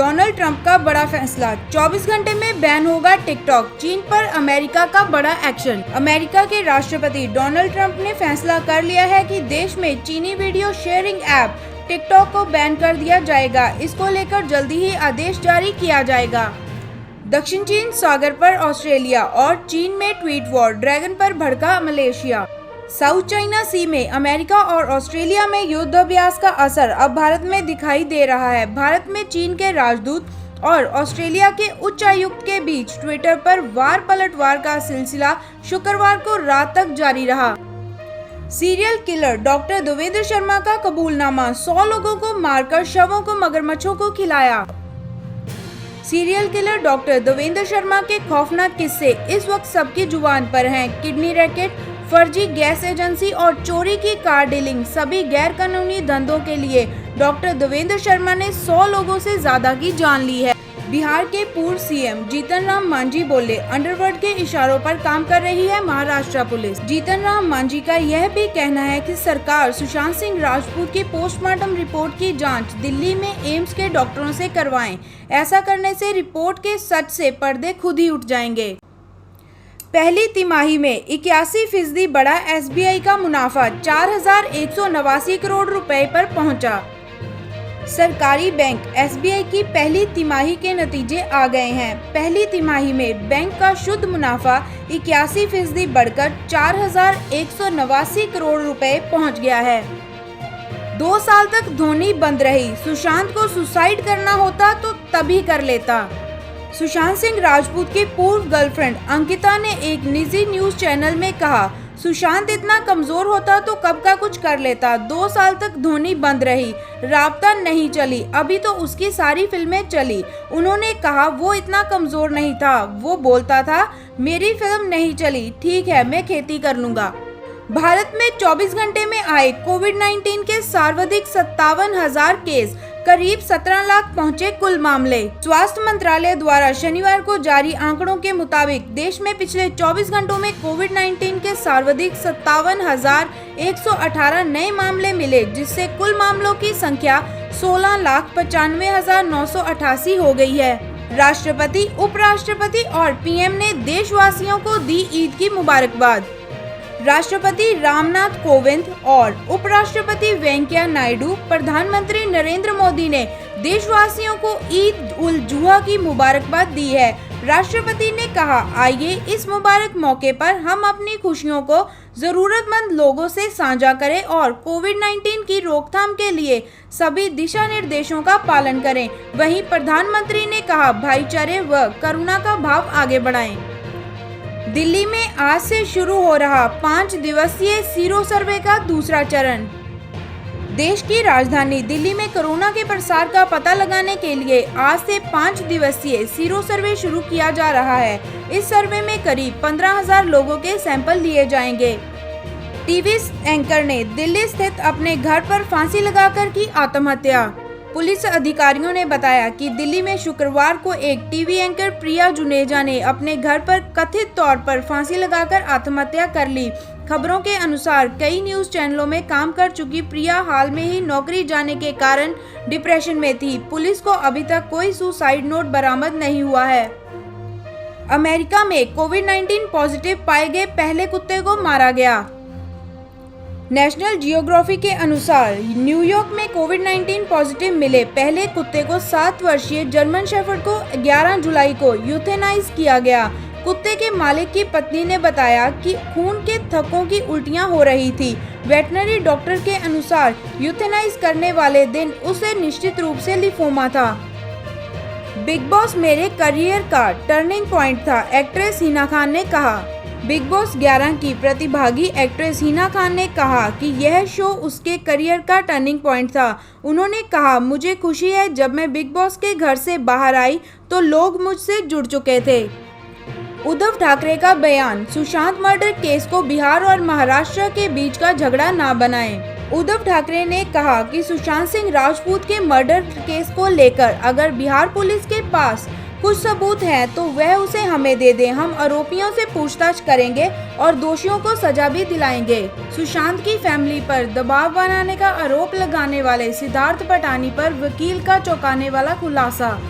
Donald Trump का बड़ा फैसला, 24 घंटे में बैन होगा टिकटॉक। चीन पर अमेरिका का बड़ा एक्शन। अमेरिका के राष्ट्रपति डोनाल्ड ट्रंप ने फैसला कर लिया है कि देश में चीनी वीडियो शेयरिंग ऐप टिकटॉक को बैन कर दिया जाएगा। इसको लेकर जल्दी ही आदेश जारी किया जाएगा। दक्षिण चीन सागर पर ऑस्ट्रेलिया और चीन में ट्वीट वॉर, ड्रैगन पर भड़का मलेशिया। साउथ चाइना सी में अमेरिका और ऑस्ट्रेलिया में युद्धाभ्यास का असर अब भारत में दिखाई दे रहा है। भारत में चीन के राजदूत और ऑस्ट्रेलिया के उच्चायुक्त के बीच ट्विटर पर वार पलटवार का सिलसिला शुक्रवार को रात तक जारी रहा। Serial killer doctor Devendra Sharma का कबूलनामा, 100 लोगों को मारकर शवों को मगरमच्छों को खिलाया। Serial killer doctor Devendra Sharma के खौफनाक किस्से इस वक्त सबकी जुबान पर हैं। किडनी रैकेट, फर्जी गैस एजेंसी और चोरी की कार डीलिंग, सभी गैर कानूनी धंधों के लिए डॉक्टर देवेंद्र शर्मा ने 100 लोगों से ज्यादा की जान ली है। बिहार के पूर्व सीएम जीतन राम मांझी बोले, अंडरवर्ल्ड के इशारों पर काम कर रही है महाराष्ट्र पुलिस। जीतन राम मांझी का यह भी कहना है कि सरकार सुशांत सिंह राजपूत की पोस्टमार्टम रिपोर्ट की जांच दिल्ली में एम्स के डॉक्टरों से करवाएं। ऐसा करने से रिपोर्ट के सच से पर्दे खुद ही उठ जाएंगे। पहली तिमाही में 81% बढ़ा एसबीआई का मुनाफा, 4,189 करोड़ रुपए पर पहुंचा। सरकारी बैंक एसबीआई की पहली तिमाही के नतीजे आ गए हैं। पहली तिमाही में बैंक का शुद्ध मुनाफा 81% बढ़कर 4,189 करोड़ रुपए पहुंच गया है। 2 साल तक धोनी बंद रही। सुशांत को सुसाइड करना होता तो तभी कर लेता। सुशांत सिंह राजपूत की पूर्व गर्लफ्रेंड अंकिता ने एक निजी न्यूज चैनल में कहा, सुशांत इतना कमजोर होता तो कब का कुछ कर लेता। 2 साल तक धोनी बंद रही, राबता नहीं चली, अभी तो उसकी सारी फिल्में चली। उन्होंने कहा वो इतना कमजोर नहीं था, वो बोलता था मेरी फिल्म नहीं चली, ठीक है मैं खेती कर लूंगा। भारत में 24 घंटे में आए कोविड-19 के सर्वाधिक 57,000 केस, करीब 17 लाख पहुंचे कुल मामले। स्वास्थ्य मंत्रालय द्वारा शनिवार को जारी आंकड़ों के मुताबिक देश में पिछले 24 घंटों में कोविड-19 के सर्वाधिक 57,118 नए मामले मिले, जिससे कुल मामलों की संख्या 16,95,988 हो गई है। राष्ट्रपति, उपराष्ट्रपति और पीएम ने देशवासियों को दी ईद की मुबारकबाद। राष्ट्रपति रामनाथ कोविंद और उपराष्ट्रपति वेंकैया नायडू, प्रधानमंत्री नरेंद्र मोदी ने देशवासियों को ईद उल जुहा की मुबारकबाद दी है। राष्ट्रपति ने कहा, आइए इस मुबारक मौके पर हम अपनी खुशियों को जरूरतमंद लोगों से साझा करें और कोविड-19 की रोकथाम के लिए सभी दिशा निर्देशों का पालन करें। वहीं प्रधानमंत्री ने कहा, भाईचारे व करुणा का भाव आगे बढ़ाएं। दिल्ली में आज से शुरू हो रहा 5 दिवसीय सीरो सर्वे का दूसरा चरण। देश की राजधानी दिल्ली में कोरोना के प्रसार का पता लगाने के लिए आज से 5 दिवसीय सीरो सर्वे शुरू किया जा रहा है। इस सर्वे में करीब 15,000 लोगों के सैंपल लिए जाएंगे। टीवी एंकर ने दिल्ली स्थित अपने घर पर फांसी लगाकर की आत्महत्या। पुलिस अधिकारियों ने बताया कि दिल्ली में शुक्रवार को एक टीवी एंकर प्रिया जुनेजा ने अपने घर पर कथित तौर पर फांसी लगाकर आत्महत्या कर ली। खबरों के अनुसार कई न्यूज चैनलों में काम कर चुकी प्रिया हाल में ही नौकरी जाने के कारण डिप्रेशन में थी। पुलिस को अभी तक कोई सुसाइड नोट बरामद नहीं हुआ है। अमेरिका में कोविड-19 पॉजिटिव पाए गए पहले कुत्ते को मारा गया। नेशनल जियोग्राफी के अनुसार न्यूयॉर्क में कोविड-19 पॉजिटिव मिले पहले कुत्ते को 7 वर्षीय जर्मन शेफर्ड को 11 जुलाई को यूथेनाइज किया गया। कुत्ते के मालिक की पत्नी ने बताया कि खून के थक्कों की उल्टियां हो रही थी। वेटनरी डॉक्टर के अनुसार यूथेनाइज करने वाले दिन उसे निश्चित रूप से लिफोमा था। बिग बॉस मेरे करियर का टर्निंग पॉइंट था, एक्ट्रेस हिना खान ने कहा। बिग बॉस 11 की प्रतिभागी एक्ट्रेस हिना खान ने कहा कि यह शो उसके करियर का टर्निंग पॉइंट था। उन्होंने कहा, मुझे खुशी है जब मैं बिग बॉस के घर से बाहर आई तो लोग मुझसे जुड़ चुके थे। उद्धव ठाकरे का बयान, सुशांत मर्डर केस को बिहार और महाराष्ट्र के बीच का झगड़ा ना बनाएं। उद्धव ठाकरे ने कहा कि सुशांत सिंह राजपूत के मर्डर केस को लेकर अगर बिहार पुलिस के पास कुछ सबूत हैं तो वह उसे हमें दे दें। हम आरोपियों से पूछताछ करेंगे और दोषियों को सजा भी दिलाएंगे। सुशांत की फैमिली पर दबाव बनाने का आरोप लगाने वाले सिद्धार्थ पटानी पर वकील का चौंकाने वाला खुलासा।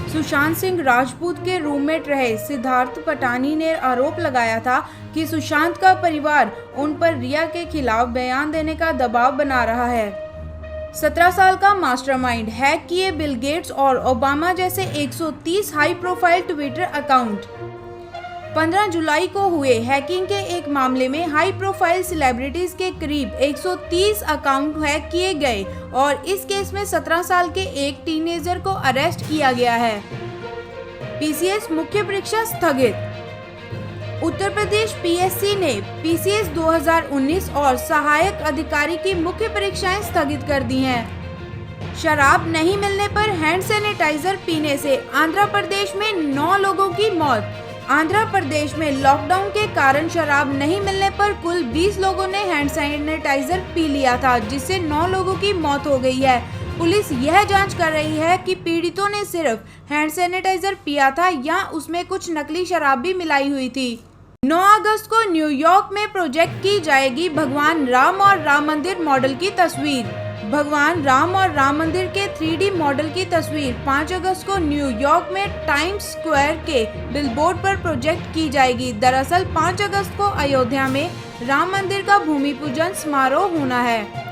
सुशांत सिंह राजपूत के रूममेट रहे सिद्धार्थ पटानी ने आरोप लगाया था कि सुशांत का परिवार उन पर रिया के खिलाफ बयान देने का दबाव बना रहा है। 17 साल का मास्टरमाइंड, हैक किए बिल गेट्स और ओबामा जैसे 130 हाई प्रोफाइल ट्विटर अकाउंट। 15 जुलाई को हुए हैकिंग के एक मामले में हाई प्रोफाइल सेलिब्रिटीज के करीब 130 अकाउंट हैक किए गए और इस केस में 17 साल के एक टीनेजर को अरेस्ट किया गया है। पीसीएस मुख्य परीक्षा स्थगित। उत्तर प्रदेश पीएससी ने पीसीएस 2019 और सहायक अधिकारी की मुख्य परीक्षाएं स्थगित कर दी हैं। शराब नहीं मिलने पर हैंड सैनिटाइजर पीने से आंध्र प्रदेश में 9 लोगों की मौत। आंध्र प्रदेश में लॉकडाउन के कारण शराब नहीं मिलने पर कुल 20 लोगों ने हैंड सैनिटाइजर पी लिया था, जिससे 9 लोगों की मौत हो गई है। पुलिस यह जांच कर रही है कि पीड़ितों ने सिर्फ हैंड सैनिटाइजर पिया था या उसमें कुछ नकली शराब भी मिलाई हुई थी। 9 अगस्त को न्यूयॉर्क में प्रोजेक्ट की जाएगी भगवान राम और राम मंदिर मॉडल की तस्वीर। भगवान राम और राम मंदिर के 3D मॉडल की तस्वीर 5 अगस्त को न्यूयॉर्क में टाइम्स स्क्वायर के बिलबोर्ड पर प्रोजेक्ट की जाएगी। दरअसल 5 अगस्त को अयोध्या में राम मंदिर का भूमि पूजन समारोह होना है।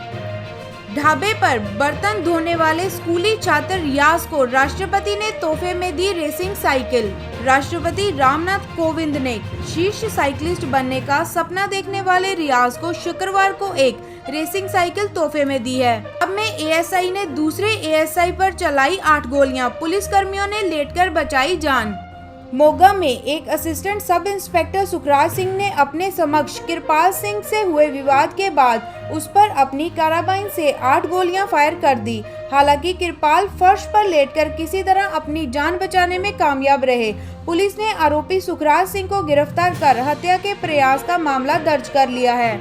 ढाबे पर बर्तन धोने वाले स्कूली छात्र रियाज को राष्ट्रपति ने तोहफे में दी रेसिंग साइकिल। राष्ट्रपति रामनाथ कोविंद ने शीर्ष साइकिलिस्ट बनने का सपना देखने वाले रियाज को शुक्रवार को एक रेसिंग साइकिल तोहफे में दी है। अब में एएसआई ने दूसरे एएसआई पर चलाई 8 गोलियां, पुलिस कर्मियों ने लेटकर बचाई जान। मोगा में एक assistant sub inspector Sukhraj Singh ने अपने समक्ष कृपाल सिंह से हुए विवाद के बाद उस पर अपनी कार्बाइन से 8 गोलियां फायर कर दी। हालांकि कृपाल फर्श पर लेटकर किसी तरह अपनी जान बचाने में कामयाब रहे। पुलिस ने आरोपी सुखराज सिंह को गिरफ्तार कर हत्या के प्रयास का मामला दर्ज कर लिया है।